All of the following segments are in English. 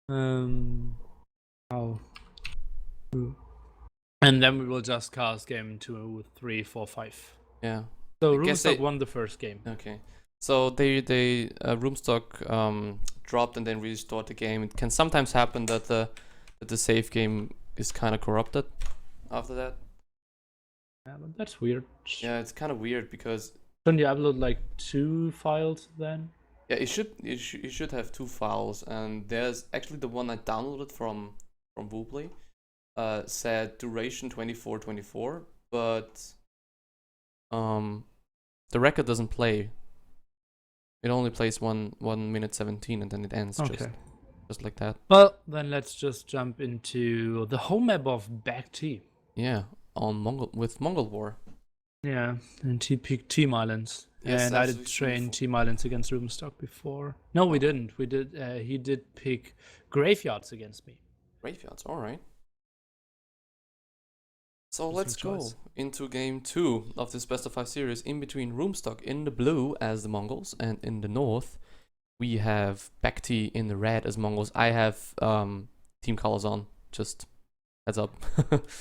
How? And then we will just cast game 2, 3, 4, 5. Yeah. So I guess Rubenstock won the first game. Okay. So they Rubenstock dropped and then restored the game. It can sometimes happen that the save game is kind of corrupted after that. Yeah, but that's weird. Yeah, it's kind of weird because Shouldn't you upload like 2 files then? yeah, it should have 2 files, and there's actually the one I downloaded from Woobly said duration 2424, but the record doesn't play. It only plays 1 minute 17 and then it ends just like that. Well, then let's just jump into the home map of BacT. Yeah, on Mongol War. Yeah, and he picked Team Islands. Yes, and I did absolutely train beautiful. Team Islands against Rubenstock before. No, we didn't. We did. He did pick Graveyards against me. Graveyards, alright. So Interesting let's choice. go into game 2 of this best of 5 series, in between Rubenstock in the blue as the Mongols, and in the north we have BacT in the red as Mongols. I have team colors on, just heads up.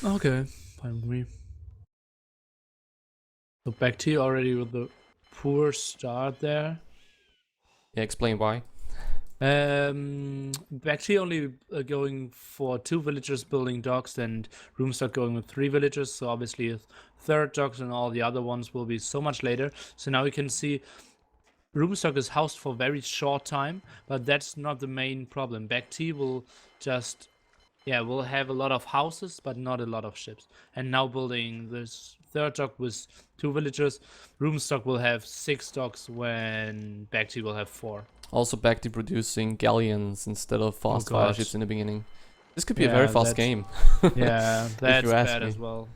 Okay, fine with me. So BacT already with the poor start there. Yeah, explain why. BacT only going for 2 villagers building docks, and Rubenstock going with 3 villagers. So obviously a third docks and all the other ones will be so much later. So now we can see Rubenstock is housed for a very short time, but that's not the main problem. BacT will just, will have a lot of houses, but not a lot of ships. And now building this third dock with 2 villagers, Rubenstock will have 6 docks when BacT will have 4. Also BacT producing galleons instead of fast fire ships in the beginning. This could be a very fast game. Yeah, that's bad me. as well.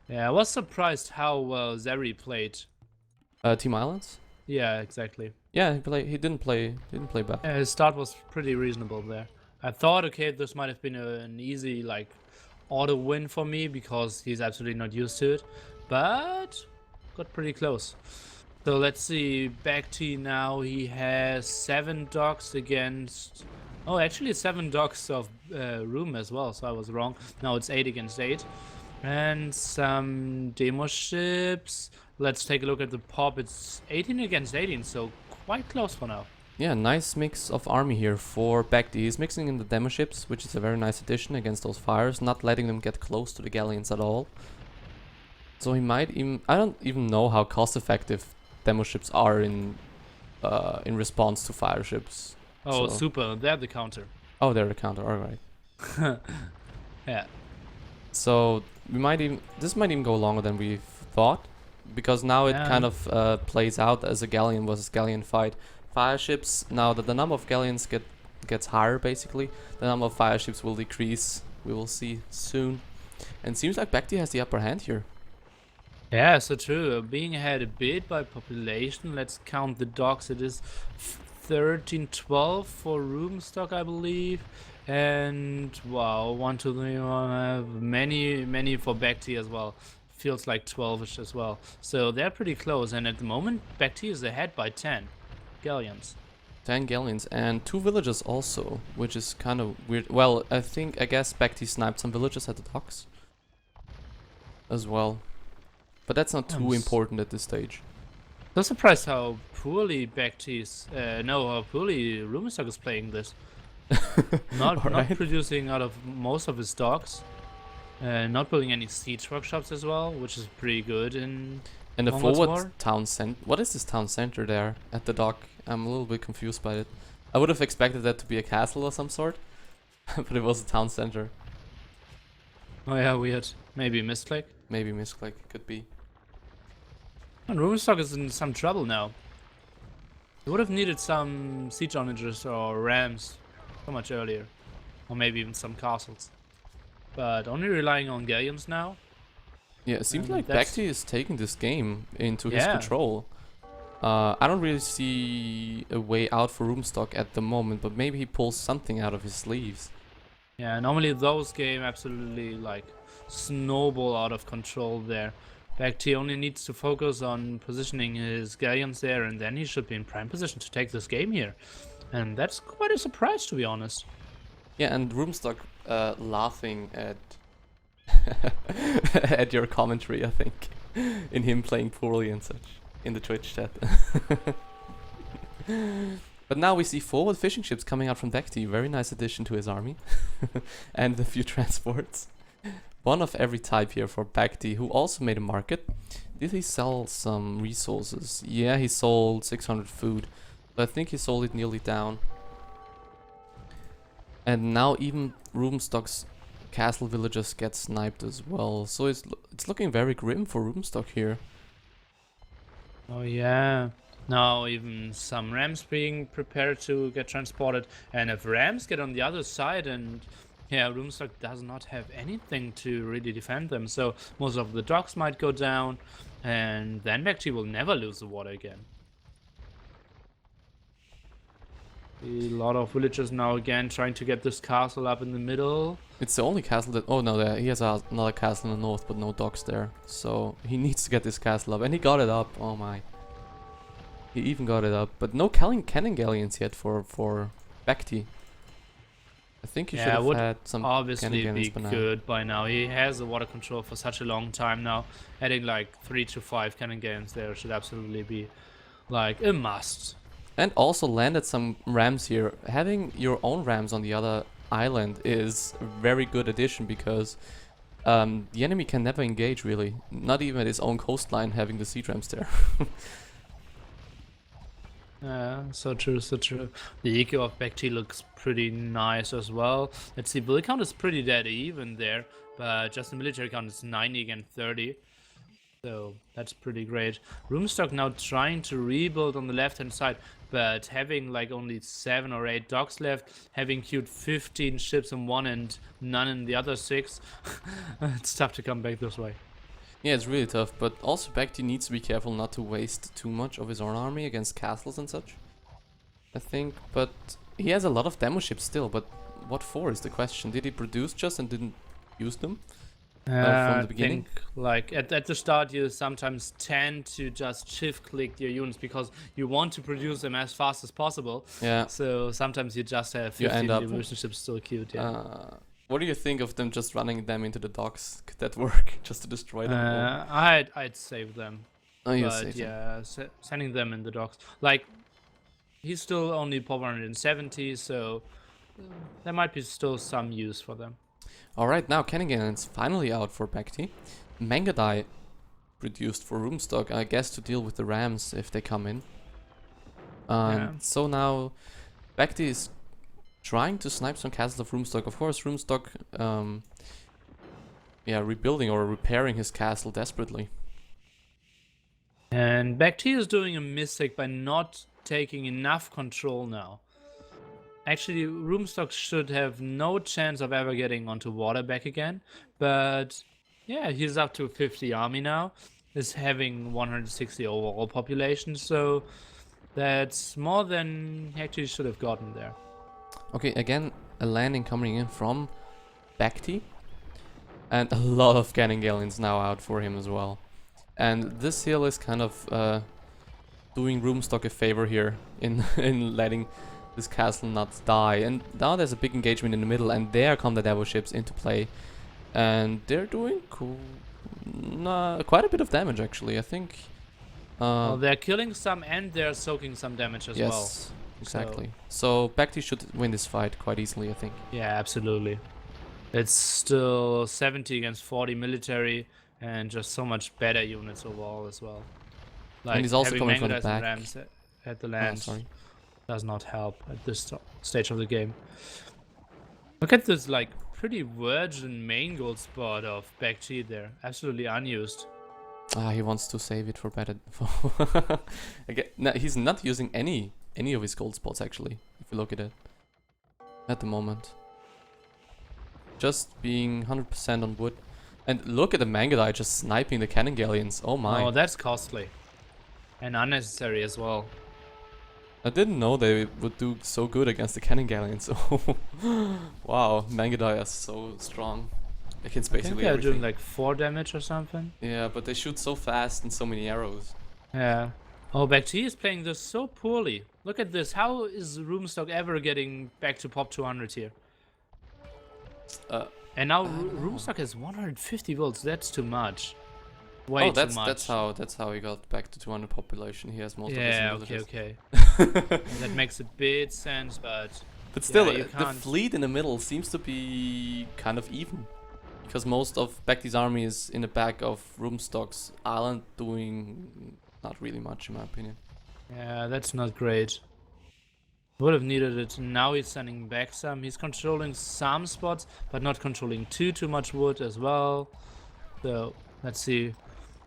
Yeah, I was surprised how well Zeri played. Team Islands? Yeah, exactly. Yeah, he didn't play bad. Yeah, his start was pretty reasonable there. I thought, okay, this might have been an easy, like, auto win for me because he's absolutely not used to it, but got pretty close. So let's see, BacT now, he has 7 docks against... Oh, actually 7 docks of room as well, so I was wrong. Now it's 8 against 8. And some demo ships. Let's take a look at the pop. It's 18 against 18, so quite close for now. Yeah, nice mix of army here for BacT. He's mixing in the demo ships, which is a very nice addition against those fires, not letting them get close to the galleons at all. So he might even... I don't even know how cost effective demo ships are in response to fire ships. Oh, so. Super. They're the counter. Oh, they're the counter. Alright. Yeah. So this might even go longer than we thought, because now it kind of plays out as a galleon versus galleon fight. Fire ships, now that the number of galleons gets higher, basically, the number of fire ships will decrease. We will see soon. And seems like BacT has the upper hand here. Yeah, so true. Being ahead a bit by population. Let's count the docks. It is 13-12 for Rubenstock, I believe. And wow, 1, 2, 3, 1, many for BacT as well. Feels like 12ish as well. So they're pretty close. And at the moment, BacT is ahead by 10 galleons. 10 galleons and 2 villages also, which is kind of weird. Well, I guess BacT sniped some villages at the docks as well. But that's not too important at this stage. So surprised how poorly BacT's, how poorly Rubenstock is playing this. Not producing out of most of his docks. Not building any siege workshops as well, which is pretty good in And the Mongol's forward War. town center. What is this town center there at the dock? I'm a little bit confused by it. I would have expected that to be a castle or some sort, but it was a town center. Oh yeah, weird. Maybe misclick. Maybe misclick, could be. And Rubenstock is in some trouble now. He would have needed some siege onagers or rams so much earlier. Or maybe even some castles. But only relying on galleons now. Yeah, it seems like BacT is taking this game into his control. I don't really see a way out for Rubenstock at the moment, but maybe he pulls something out of his sleeves. Yeah, normally those games absolutely like snowball out of control there. BacT only needs to focus on positioning his galleons there, and then he should be in prime position to take this game here. And that's quite a surprise, to be honest. Yeah, and Rubenstock laughing at at your commentary, I think, in him playing poorly and such in the Twitch chat. But now we see forward fishing ships coming out from BacT. Very nice addition to his army, and a few transports. One of every type here for BacT, who also made a market. Did he sell some resources? Yeah, he sold 600 food, but I think he sold it nearly down. And now even Rubenstock's castle villagers get sniped as well. So it's looking very grim for Rubenstock here. Oh yeah. Now even some rams being prepared to get transported, and if rams get on the other side, and yeah, Rubenstock does not have anything to really defend them, so most of the docks might go down, and then BacT will never lose the water again. A lot of villagers now again trying to get this castle up in the middle. It's the only castle that... Oh no, he has another castle in the north, but no docks there. So he needs to get this castle up, and he got it up. Oh my. He even got it up, but no cannon galleons yet for BacT. I think he should have had some obviously cannon be galleons by now. good by now. He has the water control for such a long time now. Adding like 3 to 5 cannon galleons there should absolutely be like a must. And also landed some rams here. Having your own rams on the other island is a very good addition, because the enemy can never engage really. Not even at his own coastline, having the siege rams there. Yeah, so true, so true. The eco of BacT looks pretty nice as well. Let's see, build count is pretty dead even there, but just the military count is 90 against 30. So that's pretty great. Rubenstock now trying to rebuild on the left hand side, but having like only 7 or 8 docks left, having queued 15 ships in one and none in the other 6, it's tough to come back this way. Yeah, it's really tough, but also BacT needs to be careful not to waste too much of his own army against castles and such, I think. But he has a lot of demo ships still, but what for is the question. Did he produce just and didn't use them from the beginning? I think like at the start you sometimes tend to just shift click your units because you want to produce them as fast as possible. Yeah. So sometimes you just have 15 division ships still queued. Yeah. What do you think of them just running them into the docks? Could that work, just to destroy them? I'd save them. Oh, you But save them. yeah, sending them in the docks. Like, he's still only 470, so there might be still some use for them. Alright, now Cannington's finally out for BacT. Mangadai produced for Rubenstock, I guess, to deal with the rams if they come in. So now BacT is trying to snipe some castles of Rubenstock. Of course, Rubenstock, rebuilding or repairing his castle desperately. And BacT is doing a mistake by not taking enough control now. Actually, Rubenstock should have no chance of ever getting onto water back again. But yeah, he's up to 50 army now. Is having 160 overall population, so that's more than he actually should have gotten there. Okay, again, a landing coming in from BacT. And a lot of cannon galleons now out for him as well. And this hill is kind of doing Rubenstock a favor here in letting this castle not die. And now there's a big engagement in the middle, and there come the Devo ships into play. And they're doing quite a bit of damage, actually, I think. Well, they're killing some and they're soaking some damage as well. Yes, exactly. So BacT should win this fight quite easily, I think. Yeah, absolutely. It's still 70 against 40 military, and just so much better units overall as well. Like, and he's also coming from the back. Rams at the land does not help at this stage of the game. Look at this like pretty virgin Mongol spot of BacT there, absolutely unused. He wants to save it for better. Again, no, he's not using any of his gold spots actually, if you look at it at the moment. Just being 100% on wood. And look at the Mangadai just sniping the cannon galleons. Oh my. Oh, that's costly. And unnecessary as well. I didn't know they would do so good against the cannon galleons. Wow, Mangadai are so strong. Against basically they're everything. doing like 4 damage or something. Yeah, but they shoot so fast and so many arrows. Yeah. Oh, BacT is playing this so poorly. Look at this. How is Rubenstock ever getting back to pop 200 here? And now I don't know. Rubenstock has 150 volts. That's too much. Way too much. That's how he got back to 200 population. He has most of his Yeah, villages. okay. That makes a bit sense, but still, you the can't. fleet in the middle seems to be kind of even. Because most of BacT's army is in the back of Rubenstock's island doing not really much in my opinion. Yeah, that's not great. Would have needed it. Now he's sending back some. He's controlling some spots, but not controlling too much wood as well. So let's see.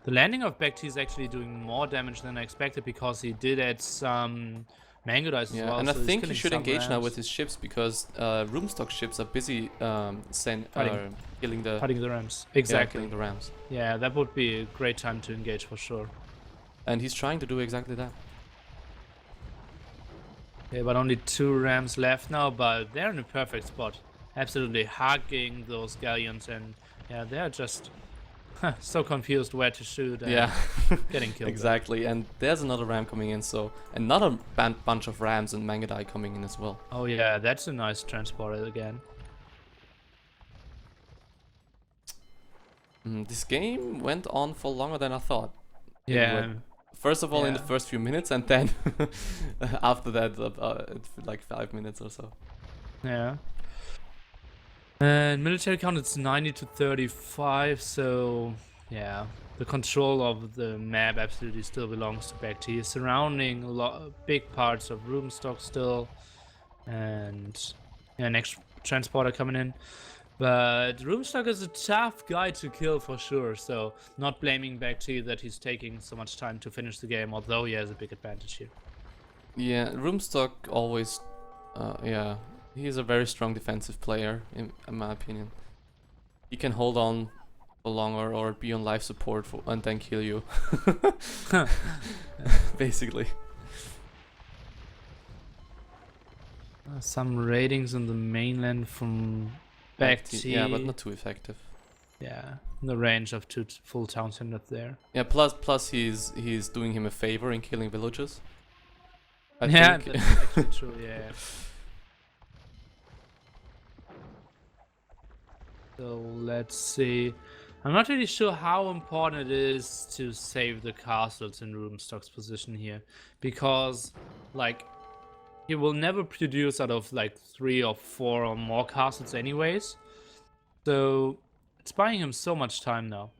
The landing of BacT is actually doing more damage than I expected because he did add some mango dice as well. And I so think he he's should killing some engage now rams. with his ships because Rubenstock ships are busy killing the Fighting the rams. yeah, Exactly. killing the rams. Yeah, that would be a great time to engage for sure. And he's trying to do exactly that. Okay, but only 2 rams left now, but they're in a perfect spot. Absolutely hugging those galleons, and yeah, they're just so confused where to shoot and Yeah, getting killed. exactly. And there's another ram coming in, so another bunch of rams and Mangadai coming in as well. Oh yeah, that's a nice transporter again. This game went on for longer than I thought. Yeah. First of all, in the Yeah. first few minutes, and then after that, like 5 minutes or so. Yeah. And military count, it's 90 to 35, so yeah, the control of the map absolutely still belongs to BacT. Surrounding big parts of Rubenstock still, and yeah, next transporter coming in. But Rubenstock is a tough guy to kill for sure, so not blaming BacT that he's taking so much time to finish the game, although he has a big advantage here. Yeah, Rubenstock always, yeah, he's a very strong defensive player in my opinion. He can hold on for longer or be on life support and then kill you. Basically. Some ratings on the mainland from BacT. Yeah, but not too effective. Yeah, in the range of 2 full town centers there. Yeah, plus he's doing him a favor in killing villagers. I Yeah, think. that's actually true, yeah. So let's see. I'm not really sure how important it is to save the castles in Rubenstock's position here. Because, like, he will never produce out of like 3 or 4 or more castles anyways. So it's buying him so much time now.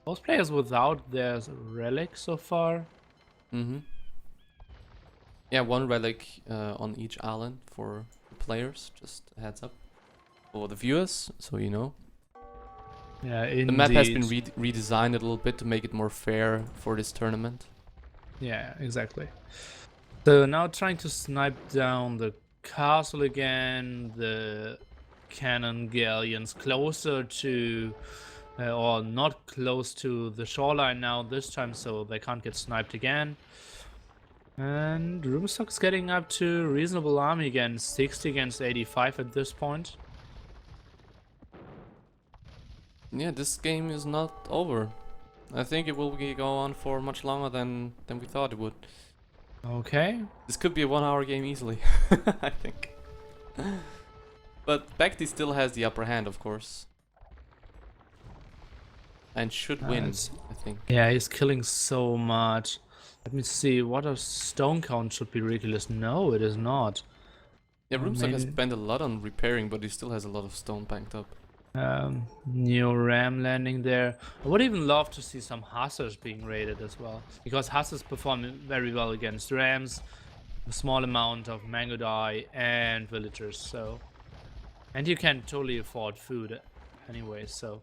Most players without their relic so far. Yeah, 1 relic on each island for the players, just a heads up. For the viewers, so you know. Yeah, indeed. The map has been redesigned a little bit to make it more fair for this tournament. Yeah, exactly. So now trying to snipe down the castle again, the cannon galleons closer to, or not close to the shoreline now this time, so they can't get sniped again. And Rubenstock's getting up to reasonable army again, 60 against 85 at this point. Yeah, this game is not over. I think it will go on for much longer than we thought it would. Okay. This could be a 1-hour game easily, I think. But BacT still has the upper hand, of course. And should win, I think. Yeah, he's killing so much. Let me see, what a stone count should be ridiculous. No, it is not. Yeah, Rubenstock has spent a lot on repairing, but he still has a lot of stone banked up. New ram landing there. I would even love to see some hussars being raided as well, because hussars perform very well against rams, a small amount of mango dye and villagers. So, and you can totally afford food anyway. So,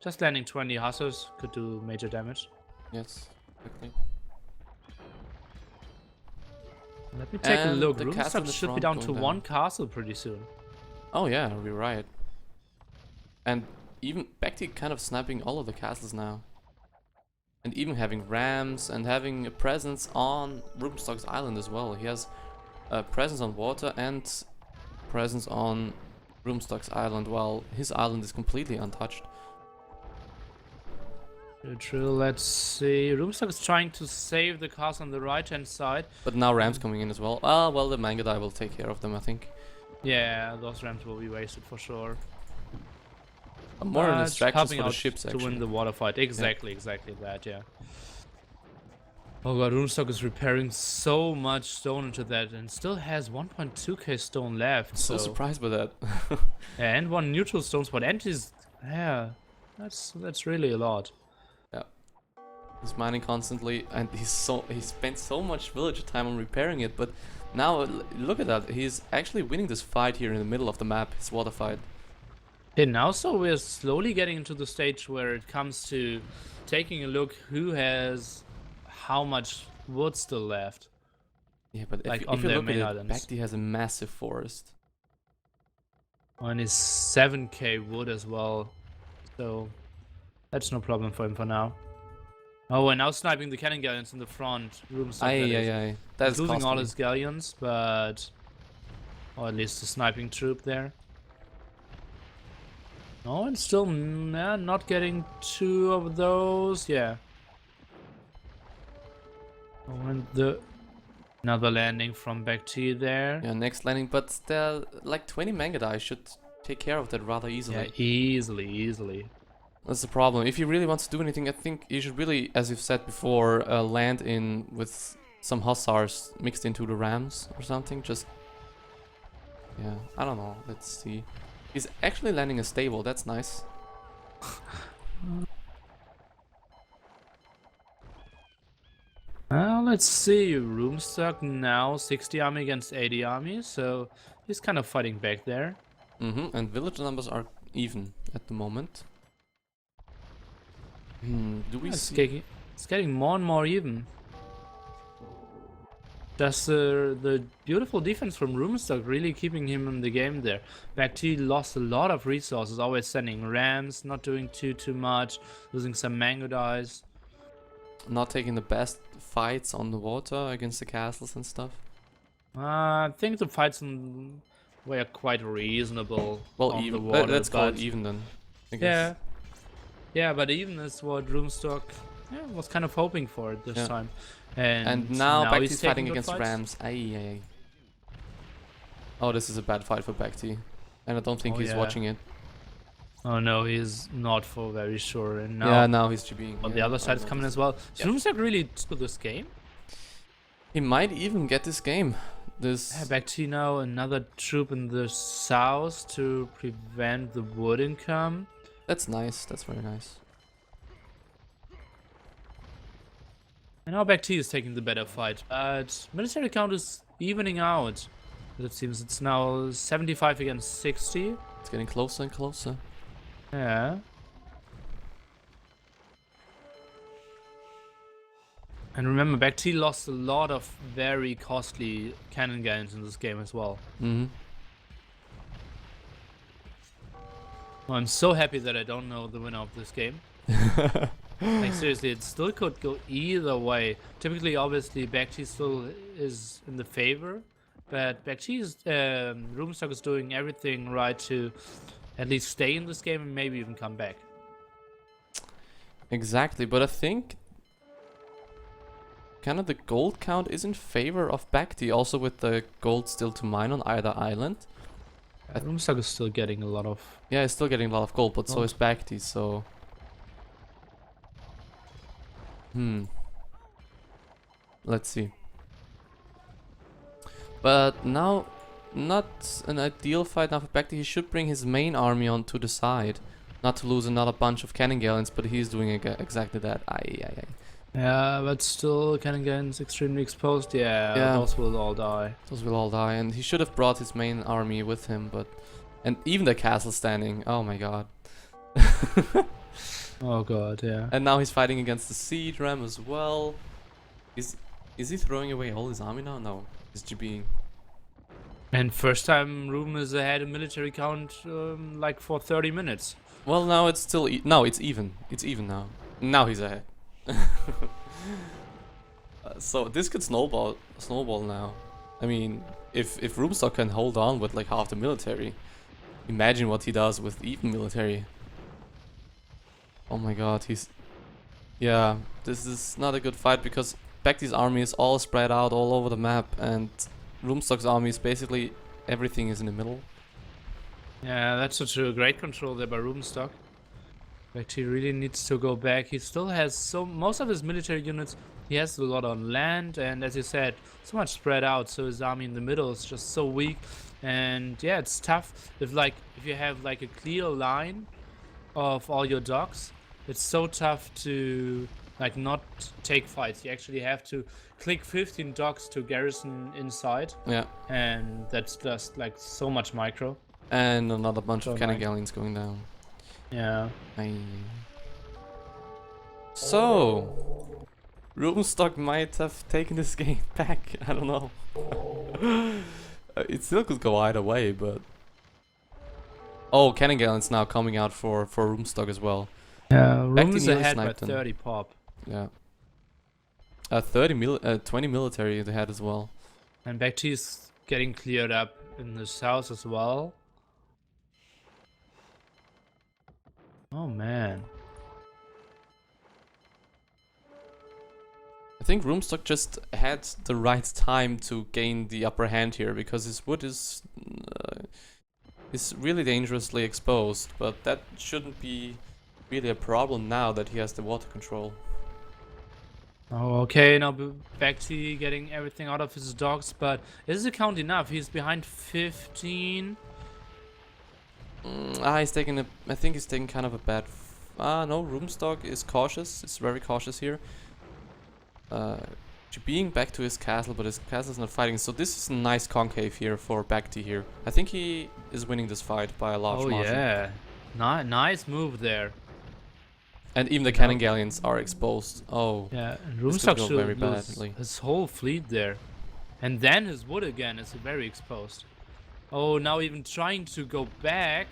just landing 20 hussars could do major damage. Yes, exactly. Let me take a look. The castle Rubenstock should be down to 1 castle pretty soon. Oh yeah, we're right. And even BacT kind of sniping all of the castles now. And even having rams and having a presence on Rubenstock's island as well. He has a presence on water and presence on Rubenstock's island, while his island is completely untouched. True. Let's see. Rubenstock is trying to save the cars on the right-hand side. But now Rams coming in as well. Ah, well, the Mangadai will take care of them, I think. Yeah, those Rams will be wasted for sure. More distractions for the out ships, actually. to win the water fight. Exactly, exactly that. Yeah. Oh god, Rubenstock is repairing so much stone into that, and still has 1.2k stone left. So surprised by that. Yeah, and 1 neutral stone spot, and he's that's really a lot. Yeah, he's mining constantly, and he spent so much villager time on repairing it. But now look at that, he's actually winning this fight here in the middle of the map, his water fight. And now, so we're slowly getting into the stage where it comes to taking a look who has how much wood still left. Yeah, but like if you look at it, islands. BacT has a massive forest. And his 7k wood as well. So that's no problem for him for now. Oh, and now sniping the cannon galleons in the front. Aye. That's losing all his galleons, but... or at least the sniping troop there. Oh, and still not getting 2 of those. Yeah. Oh, and another landing from BacT there. Yeah, next landing, but there like 20 Mangadai should take care of that rather easily. Yeah, easily. That's the problem. If you really want to do anything, I think you should really, as you've said before, land in with some Hussars mixed into the Rams or something. Just, yeah, I don't know. Let's see. He's actually landing a stable. That's nice. Well, let's see. Rubenstock now 60 army against 80 army, so he's kind of fighting back there. And villager numbers are even at the moment. Do we see? It's getting more and more even. Does the beautiful defense from Rubenstock really keeping him in the game there? BacT lost a lot of resources, always sending rams, not doing too much, losing some mango dies. Not taking the best fights on the water against the castles and stuff. I think the fights were quite reasonable. Well, on even. The water, let's call it even then. I guess. Yeah, but even is what Rubenstock was kind of hoping for it this time. And now BacT he's is fighting taking against fights. Rams. Aye. Oh, this is a bad fight for BacT. And I don't think he's watching it. Oh no, he's not for very sure. And now, yeah, now he's GBing. On the other side is coming as well. Is Rubenstock really to this game? He might even get this game. That's nice. That's very nice. And now BacT is taking the better fight, but military count is evening out. It seems it's now 75 against 60. It's getting closer and closer. Yeah. And remember, BacT lost a lot of very costly cannon galleons in this game as well. Well, I'm so happy that I don't know the winner of this game. Like seriously, it still could go either way. Typically, obviously, BacT still is in the favor, but BacT's Rubenstock is doing everything right to at least stay in this game and maybe even come back. Exactly, but I think kind of the gold count is in favor of BacT, also with the gold still to mine on either island. Rubenstock is still getting a lot of... Yeah, he's still getting a lot of gold, but so is BacT, so... Let's see. But now, not an ideal fight now for BacT. He should bring his main army onto the side. Not to lose another bunch of cannon galleons, but he's doing exactly that. Aye. Yeah, but still cannon galleons extremely exposed. Yeah, those will all die. Those will all die, and he should have brought his main army with him, but... And even the castle standing, oh my god. Oh god, yeah. And now he's fighting against the siege ram as well. Is he throwing away all his army now? No, he's GBing. And first time Ruben is ahead in military count like for 30 minutes. Well, now it's still... no, it's even. It's even now. Now he's ahead. So this could snowball now. I mean, if Rubenstock can hold on with like half the military, imagine what he does with even military. Oh my god, he's Yeah, this is not a good fight because BacT's army is all spread out all over the map, and Rubenstock's army is basically everything is in the middle. Yeah, that's such a great control there by Rubenstock. BacT really needs to go back. He still has most of his military units. He has a lot on land, and as you said, so much spread out. So his army in the middle is just so weak, and yeah, it's tough if you have like a clear line of all your docks. It's so tough to like not take fights. You actually have to click 15 docks to garrison inside. Yeah. And that's just like so much micro. And another bunch So of cannon galleons going down. Yeah. So, Rubenstock might have taken this game back. I don't know. It still could go either way, but... Oh, cannon galleons now coming out for Rubenstock as well. Yeah, BacT Room's nearly ahead by sniped him. 30 pop. Yeah. 20 military they had as well. And BacT's getting cleared up in the south as well. Oh man. I think Rubenstock just had the right time to gain the upper hand here because his wood is really dangerously exposed, but that shouldn't be really a problem now that he has the water control. Oh, okay, now BacT getting everything out of his dogs, but is the count enough? He's behind 15. He's taking a... I think he's taking kind of a bad... no, Rubenstock is cautious. It's very cautious here. Being back to his castle, but his castle's not fighting. So this is a nice concave here for BacT here. I think he is winning this fight by a large margin. Oh yeah, nice move there. And even the cannon galleons are exposed. Oh, yeah, and this could Rubenstock go should very lose badly. his whole fleet there, and then his wood again is very exposed. Oh, now even trying to go back.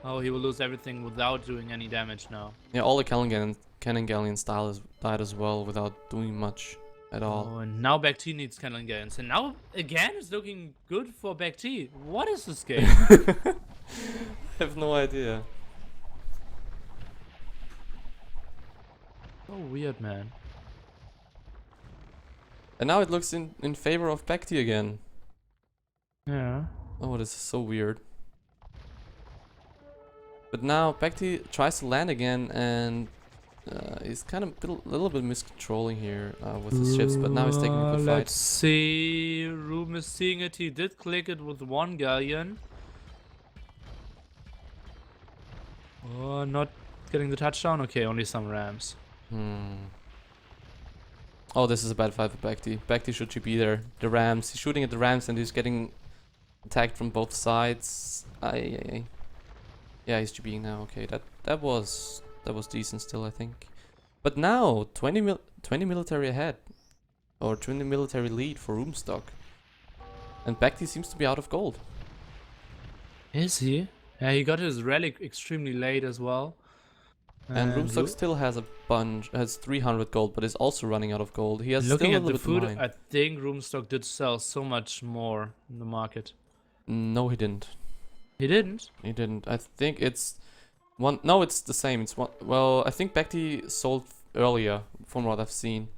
Oh, he will lose everything without doing any damage now. Yeah, all the cannon galleon style died as well without doing much at all. Oh, and now BacT needs cannon galleons, and now again it's looking good for BacT. What is this game? I have no idea. So weird, man. And now it looks in favor of BacT again. Yeah. Oh, this is so weird. But now BacT tries to land again, and he's kind of a little bit miscontrolling here with his ships, but now he's taking a good fight. Let's see. Room is seeing it. He did click it with one galleon. Oh, not getting the touchdown? Okay, only some rams. Oh, this is a bad fight for BacT. BacT should be there. The rams. He's shooting at the rams and he's getting attacked from both sides. Yeah, he's GBing now. Okay, that was decent still, I think. But now 20 military ahead, or 20 military lead for Rubenstock, and BacT seems to be out of gold. Is he? Yeah, he got his relic extremely late as well. And Rubenstock still has has 300 gold, but is also running out of gold. He has looking still a at the little food. bit I think Rubenstock did sell so much more in the market. No, he didn't. He didn't. He didn't. I think it's one. No, it's the same. It's one. Well, I think BacT sold earlier from what I've seen.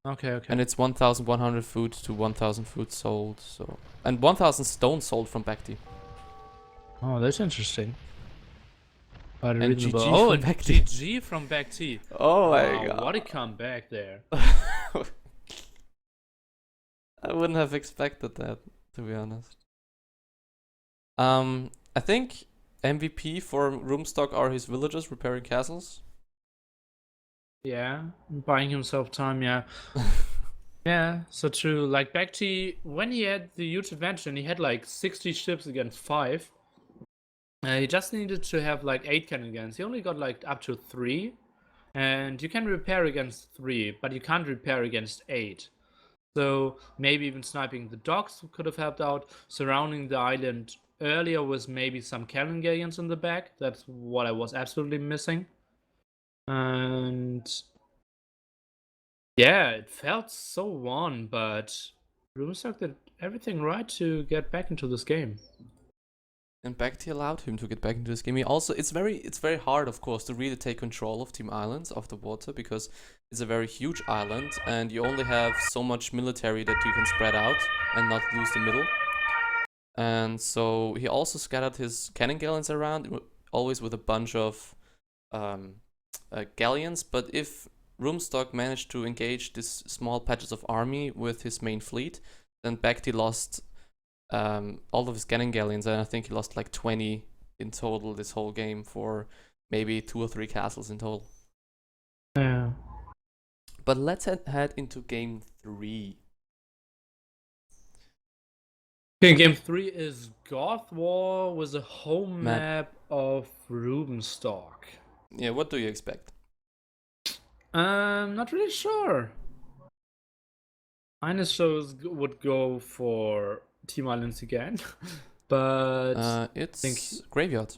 Okay. And it's 1,100 food to 1,000 food sold. So, and 1,000 stone sold from BacT. Oh, that's interesting. But And GG GG and BacT. GG from BacT. Oh Wow, what a comeback there. I wouldn't have expected that, to be honest. I think MVP for Rubenstock are his villagers repairing castles. Yeah, buying himself time, yeah. Yeah, so true. Like BacT, when he had the huge advantage and he had like 60 ships against 5, he just needed to have like 8 cannon guns. He only got like up to 3, and you can repair against 3, but you can't repair against 8. So maybe even sniping the docks could have helped out. Surrounding the island earlier with maybe some cannon galleons in the back. That's what I was absolutely missing. And yeah, it felt so won, but Rubenstock did everything right to get back into this game. And BacT allowed him to get back into this game. He also, it's very hard, of course, to really take control of Team Islands, of the water, because it's a very huge island, and you only have so much military that you can spread out and not lose the middle. And so he also scattered his cannon galleons around, always with a bunch of galleons. But if Rubenstock managed to engage these small patches of army with his main fleet, then BacT lost all of his cannon galleons, and I think he lost like 20 in total this whole game for maybe 2 or 3 castles in total. Yeah. But let's head into game 3. Okay, game 3 is Goth War with a home map of Rubenstock. Yeah, what do you expect? Not really sure. Ines shows would go for Team Islands again, but it's Graveyard.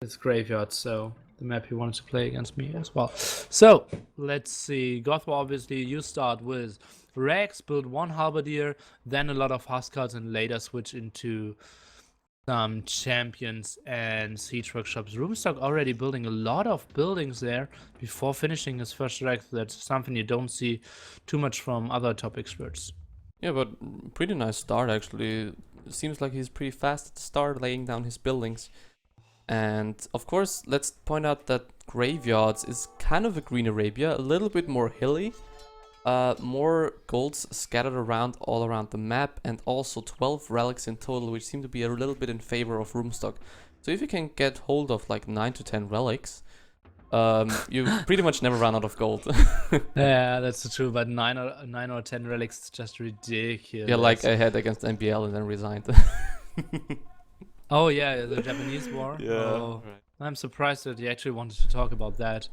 It's Graveyard, so the map he wanted to play against me as well. So let's see. Goth War, obviously, you start with Rex, build 1 Halberdier, then a lot of Huskars, and later switch into some champions and siege workshops. Rubenstock already building a lot of buildings there before finishing his first Rex. That's something you don't see too much from other top experts. Yeah, but pretty nice start actually. It seems like he's pretty fast at the start, laying down his buildings. And of course, let's point out that Graveyards is kind of a Green Arabia, a little bit more hilly. More golds scattered around all around the map, and also 12 relics in total, which seem to be a little bit in favor of Rubenstock. So if you can get hold of like 9 to 10 relics, you pretty much never run out of gold. Yeah, that's true, but 9 or 10 relics is just ridiculous. Yeah, like I had against NBL and then resigned. Oh yeah, the Japanese war. Yeah. Oh, right. I'm surprised that you actually wanted to talk about that.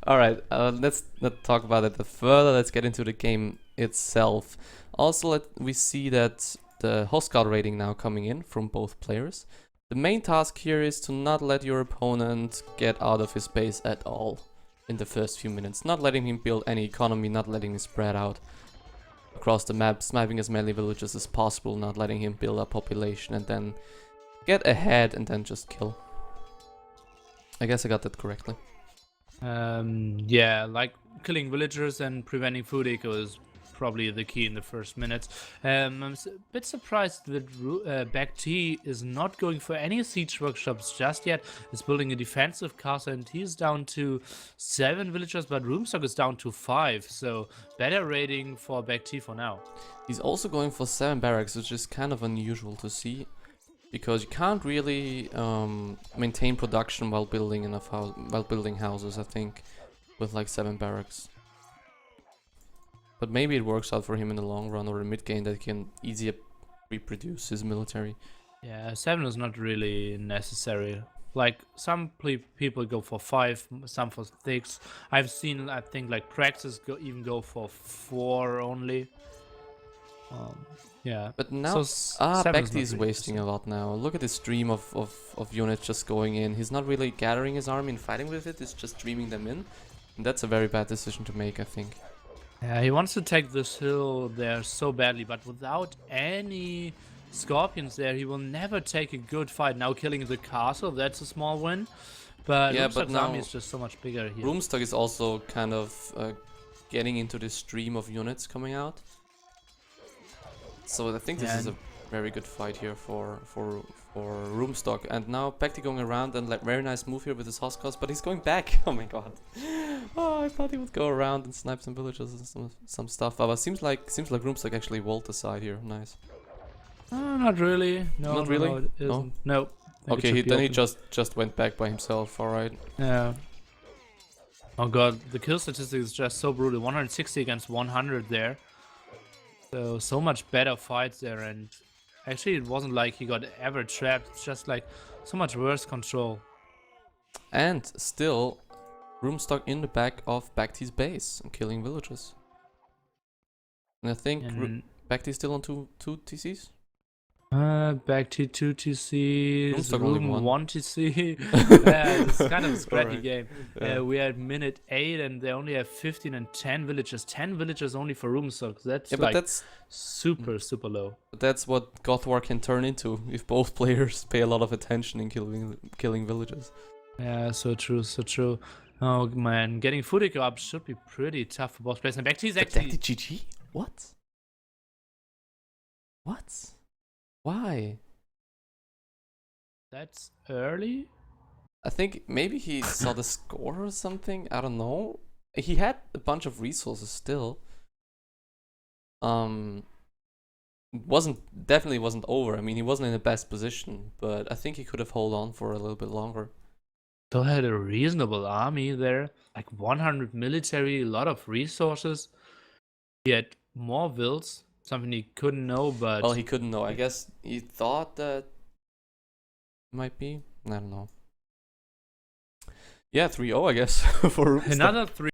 Alright, let's not talk about it further. Let's get into the game itself. Also, we see that the Huskar rating now coming in from both players. The main task here is to not let your opponent get out of his base at all in the first few minutes. Not letting him build any economy, not letting him spread out across the map, sniping as many villages as possible, not letting him build up population and then get ahead and then just kill. I guess I got that correctly. Yeah, like killing villagers and preventing food eco is probably the key in the first minutes. I'm a bit surprised that BacT is not going for any siege workshops just yet. He's building a defensive castle and he's down to 7 villagers, but Rubenstock is down to 5, so better rating for BacT for now. He's also going for 7 barracks, which is kind of unusual to see, because you can't really maintain production while building building houses, I think, with like 7 barracks. But maybe it works out for him in the long run, or in mid game, that he can easier reproduce his military. Yeah, 7 is not really necessary. Like, some people go for 5, some for 6. I've seen, I think, like, Praxis even go for 4 only. Yeah. But now, BacT is wasting a lot now. Look at this stream of units just going in. He's not really gathering his army and fighting with it, he's just streaming them in. And that's a very bad decision to make, I think. Yeah, he wants to take this hill there so badly, but without any scorpions there, he will never take a good fight. Now killing the castle, that's a small win. But yeah, Rubenstock's army is just so much bigger here. Rubenstock is also kind of getting into this stream of units coming out. So I think this is a very good fight here for Rubenstock. And now BacT going around, and like very nice move here with his Huskars, but he's going back. Oh my god. Oh, I thought he would go around and snipe some villagers and some stuff. But seems like Rubenstock actually walled the side here. Nice. Not really. No, not really. No, it isn't. No. Okay, then he just went back by himself. All right. Yeah. Oh god, the kill statistic is just so brutal. 160 against 100 there. So much better fights there, and actually it wasn't like he got ever trapped. It's just like so much worse control. And still, Rubenstock in the back of BacT's base and killing villagers. And I think BacT is still on two TCs. BacT 2 TCs, Rubenstock only Ruben won. 1 TC. Yeah, it's kind of a scrappy Alright. game. Yeah. We are at minute 8 and they only have 15 and 10 villages. 10 villages only for Rubenstock. That's Yeah, but like that's super low. that's what Goth War can turn into if both players pay a lot of attention in killing villages. Yeah, so true, so true. Oh man, getting food eco up should be pretty tough for both players. And BacT is But actually... that did GG? What? What? Why? That's early? I think maybe he saw the score or something. I don't know. He had a bunch of resources still. Definitely wasn't over. I mean, he wasn't in the best position, but I think he could have held on for a little bit longer. Still had a reasonable army there. Like 100 military, a lot of resources. He had more wills, something he couldn't know, but... Well, he couldn't know. I guess he thought that might be. I don't know. Yeah, 3-0, I guess, for Rubenstock. Another 3